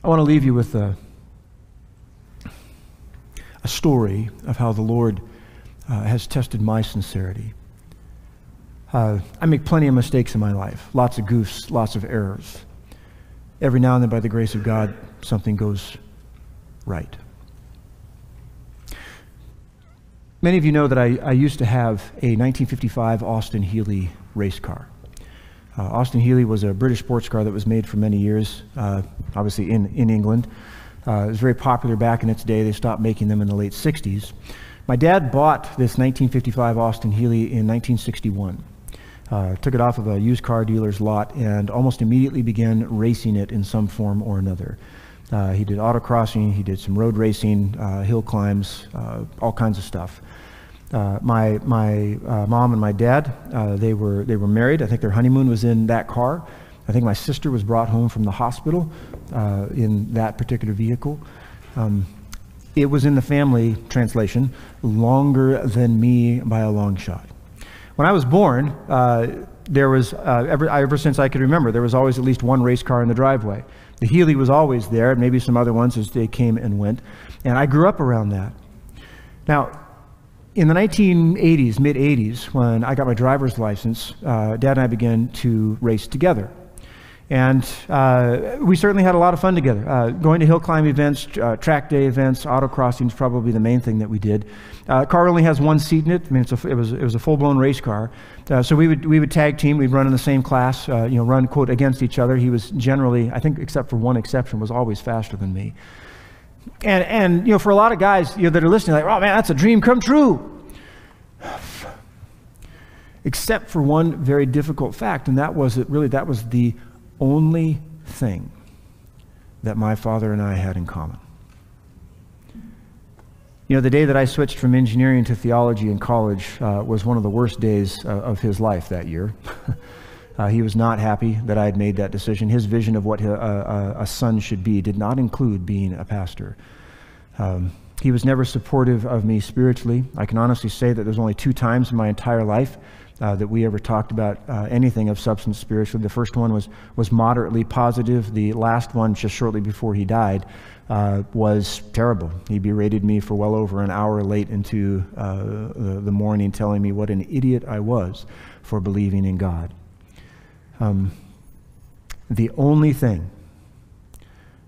I want to leave you with a story of how the Lord has tested my sincerity. I make plenty of mistakes in my life, lots of goofs, lots of errors. Every now and then, by the grace of God, something goes right. Many of you know that I used to have a 1955 Austin Healey race car. Austin Healey was a British sports car that was made for many years, obviously in England. It was very popular back in its day. They stopped making them in the late 60s. My dad bought this 1955 Austin Healey in 1961. Took it off of a used car dealer's lot and almost immediately began racing it in some form or another. He did autocrossing, he did some road racing, hill climbs, all kinds of stuff. My mom and my dad, they were married. I think their honeymoon was in that car. I think my sister was brought home from the hospital in that particular vehicle. It was in the family, translation, longer than me by a long shot. When I was born, there was, ever since I could remember, there was always at least one race car in the driveway. The Healey was always there, maybe some other ones as they came and went. And I grew up around that. Now, in the 1980s, mid-80s, when I got my driver's license, Dad and I began to race together. And we certainly had a lot of fun together. Going to hill climb events, track day events, autocrossing is probably the main thing that we did. Car only has one seat in it. I mean, it was a full-blown race car. So we would tag team. We'd run in the same class. Run quote against each other. He was generally, I think, except for one exception, was always faster than me. And for a lot of guys that are listening, like, oh man, that's a dream come true. Except for one very difficult fact, and that was that was the only thing that my father and I had in common. The day that I switched from engineering to theology in college was one of the worst days of his life that year. He was not happy that I had made that decision. His vision of what a son should be did not include being a pastor. He was never supportive of me spiritually. I can honestly say that there's only 2 times in my entire life that we ever talked about anything of substance spiritually. The first one was moderately positive. The last one, just shortly before he died, was terrible. He berated me for well over an hour late into the morning, telling me what an idiot I was for believing in God. The only thing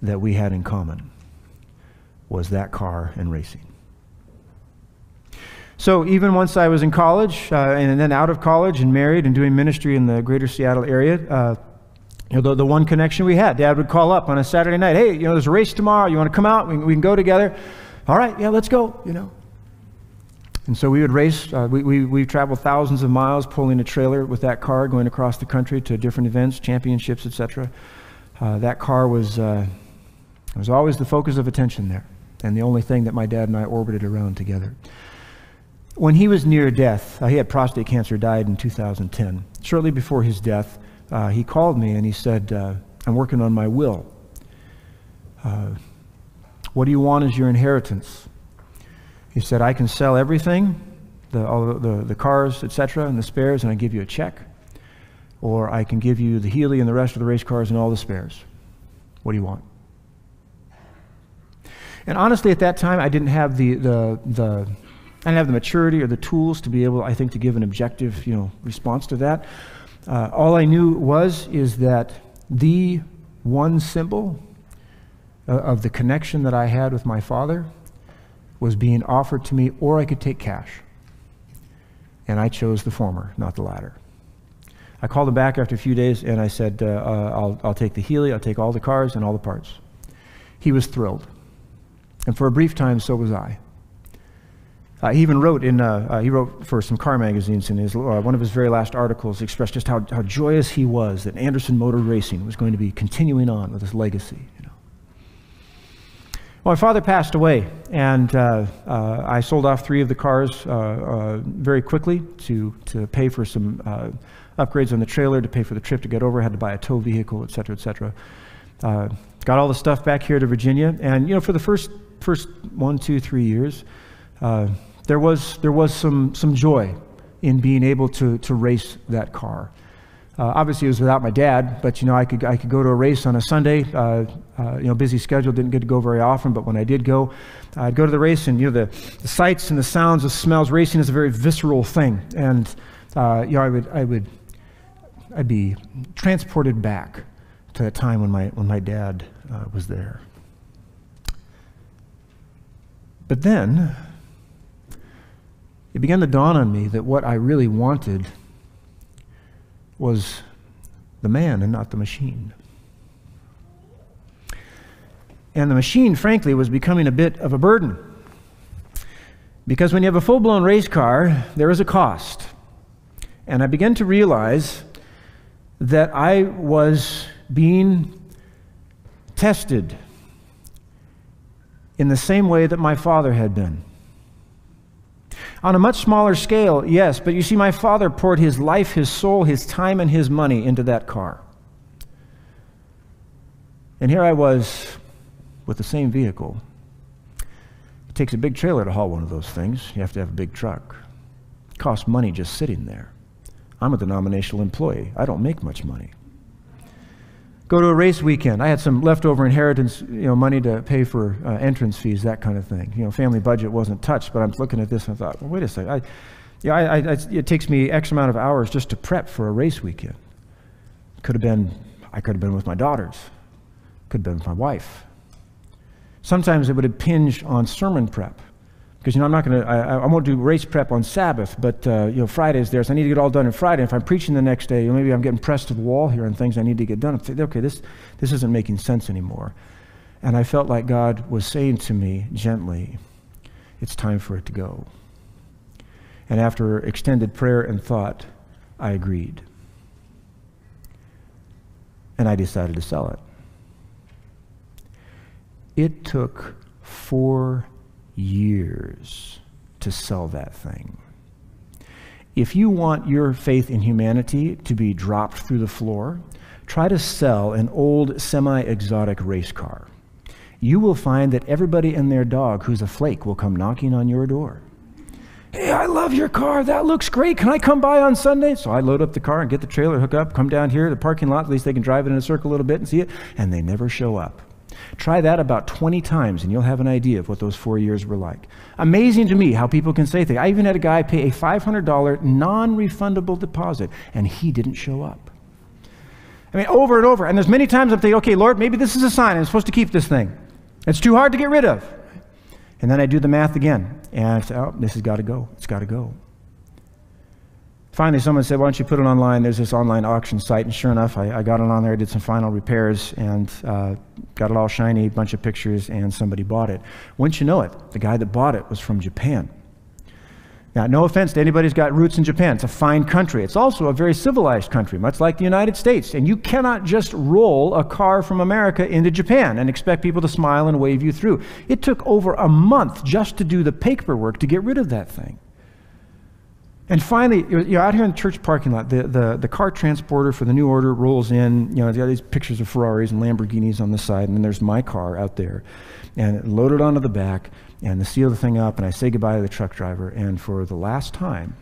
that we had in common was that car and racing. So even once I was in college and then out of college and married and doing ministry in the greater Seattle area, the one connection we had, Dad would call up on a Saturday night, hey, there's a race tomorrow, you want to come out? We can go together. All right, yeah, let's go, And so we would race. We traveled thousands of miles pulling a trailer with that car, going across the country to different events, championships, etc. That car was always the focus of attention there, and the only thing that my dad and I orbited around together. When he was near death, he had prostate cancer, died in 2010. Shortly before his death, he called me and he said, I'm working on my will. What do you want as your inheritance? He said, I can sell everything, all the cars, etc., and the spares, and I give you a check. Or I can give you the Healey and the rest of the race cars and all the spares. What do you want? And honestly, at that time, I didn't have the maturity or the tools to be able, I think, to give an objective, response to that. All I knew is that the one symbol of the connection that I had with my father was being offered to me, or I could take cash. And I chose the former, not the latter. I called him back after a few days and I said, I'll take the Healey, I'll take all the cars and all the parts. He was thrilled. And for a brief time, so was I. He even wrote he wrote for some car magazines in one of his very last articles, expressed just how joyous he was that Anderson Motor Racing was going to be continuing on with his legacy. Well, my father passed away, and I sold off 3 of the cars very quickly to pay for some upgrades on the trailer, to pay for the trip to get over. I had to buy a tow vehicle, et cetera, et cetera. Got all the stuff back here to Virginia, and for the first 1, 2, 3 years, there was some joy in being able to race that car. Obviously, it was without my dad, but I could go to a race on a Sunday. Busy schedule, didn't get to go very often, but when I did go, I'd go to the race, and the sights and the sounds, the smells. Racing is a very visceral thing, and I'd be transported back to that time when my dad was there. But then it began to dawn on me that what I really wanted was the man and not the machine. And the machine, frankly, was becoming a bit of a burden. Because when you have a full-blown race car, there is a cost. And I began to realize that I was being tested in the same way that my father had been. On a much smaller scale, yes, but you see, my father poured his life, his soul, his time, and his money into that car. And here I was with the same vehicle. It takes a big trailer to haul one of those things. You have to have a big truck. It costs money just sitting there. I'm a denominational employee. I don't make much money. Go to a race weekend. I had some leftover inheritance, money to pay for entrance fees, that kind of thing. Family budget wasn't touched, but I'm looking at this and I thought, well, wait a second. It takes me X amount of hours just to prep for a race weekend. I could have been with my daughters. Could have been with my wife. Sometimes it would impinge on sermon prep. Because, I won't do race prep on Sabbath, but, Friday's there, so I need to get all done on Friday. If I'm preaching the next day, maybe I'm getting pressed to the wall here and things I need to get done. I'm thinking, okay, this isn't making sense anymore. And I felt like God was saying to me gently, it's time for it to go. And after extended prayer and thought, I agreed. And I decided to sell it. It took 4 years to sell that thing. If you want your faith in humanity to be dropped through the floor, try to sell an old semi-exotic race car. You will find that everybody and their dog who's a flake will come knocking on your door. Hey, I love your car. That looks great. Can I come by on Sunday? So I load up the car and get the trailer, hook up, come down here to the parking lot. At least they can drive it in a circle a little bit and see it. And they never show up. Try that about 20 times and you'll have an idea of what those 4 years were like. Amazing to me how people can say things. I even had a guy pay a $500 non-refundable deposit and he didn't show up. Over and over. And there's many times I'm thinking, okay, Lord, maybe this is a sign I'm supposed to keep this thing. It's too hard to get rid of. And then I do the math again and I say, oh, this has got to go. It's got to go. Finally, someone said, why don't you put it online? There's this online auction site. And sure enough, I got it on there, did some final repairs, and got it all shiny, a bunch of pictures, and somebody bought it. Wouldn't you know it, the guy that bought it was from Japan. Now, no offense to anybody who's got roots in Japan. It's a fine country. It's also a very civilized country, much like the United States. And you cannot just roll a car from America into Japan and expect people to smile and wave you through. It took over a month just to do the paperwork to get rid of that thing. And finally, you're out here in the church parking lot, the car transporter for the New Order rolls in, there's all these pictures of Ferraris and Lamborghinis on the side, and then there's my car out there, and loaded onto the back, and they seal the thing up, and I say goodbye to the truck driver, and for the last time,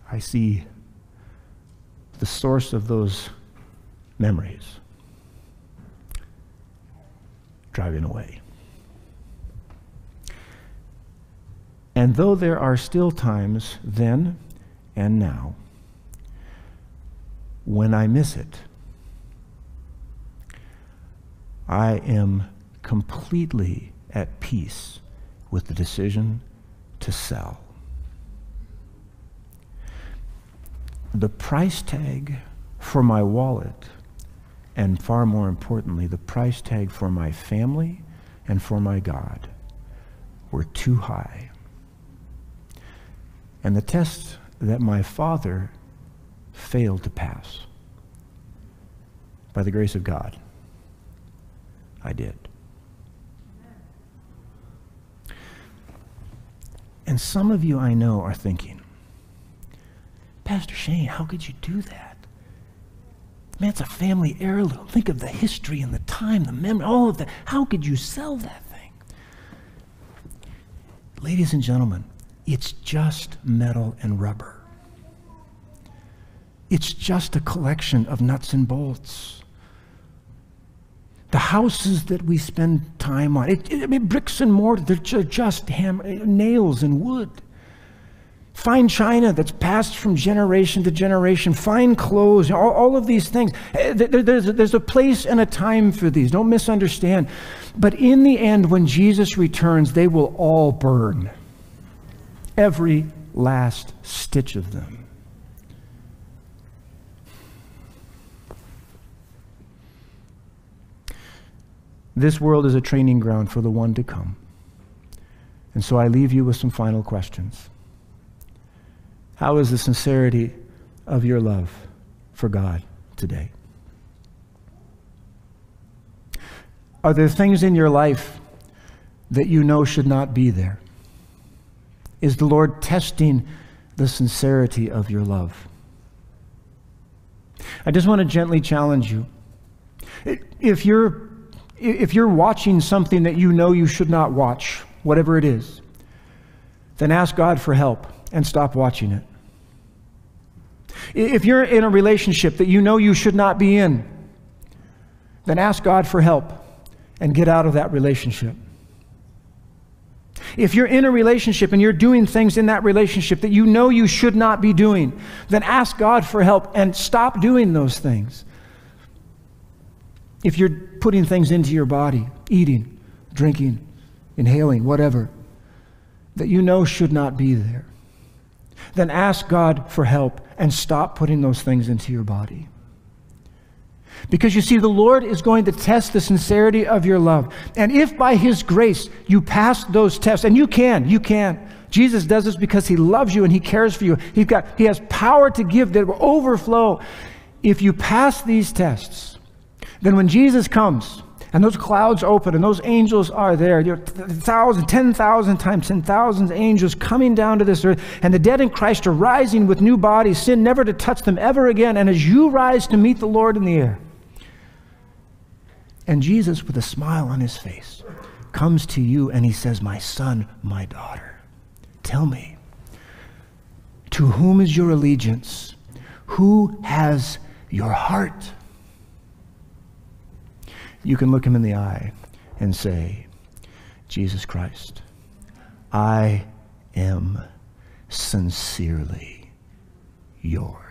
I see the source of those memories driving away. And though there are still times then and now when I miss it, I am completely at peace with the decision to sell. The price tag for my wallet, and far more importantly, the price tag for my family and for my God, were too high. And the test that my father failed to pass, by the grace of God, I did. And some of you I know are thinking, Pastor Shane, how could you do that? Man, it's a family heirloom. Think of the history and the time, the memory, all of that. How could you sell that thing? Ladies and gentlemen, it's just metal and rubber. it's just a collection of nuts and bolts. The houses that we spend time on, I mean, bricks and mortar, they're just nails and wood. Fine china that's passed from generation to generation, fine clothes, all of these things. There's a place and a time for these. Don't misunderstand. But in the end, when Jesus returns, they will all burn. Every last stitch of them. This world is a training ground for the one to come. And so I leave you with some final questions. How is the sincerity of your love for God today? Are there things in your life that you know should not be there? Is the Lord testing the sincerity of your love? I just want to gently challenge you. If you're watching something that you know you should not watch, whatever it is, then ask God for help and stop watching it. If you're in a relationship that you know you should not be in, then ask God for help and get out of that relationship. If you're in a relationship and you're doing things in that relationship that you know you should not be doing, then ask God for help and stop doing those things. If you're putting things into your body, eating, drinking, inhaling, whatever, that you know should not be there, then ask God for help and stop putting those things into your body. Because you see, the Lord is going to test the sincerity of your love. And if by His grace you pass those tests, and you can. Jesus does this because He loves you and He cares for you. He has power to give that will overflow. If you pass these tests, then when Jesus comes, and those clouds open, and those angels are there, 1,000, 10,000 times 10,000 angels coming down to this earth, and the dead in Christ are rising with new bodies, sin never to touch them ever again. And as you rise to meet the Lord in the air, and Jesus, with a smile on His face, comes to you and He says, "My son, my daughter, tell me, to whom is your allegiance? Who has your heart?" You can look Him in the eye and say, "Jesus Christ, I am sincerely yours."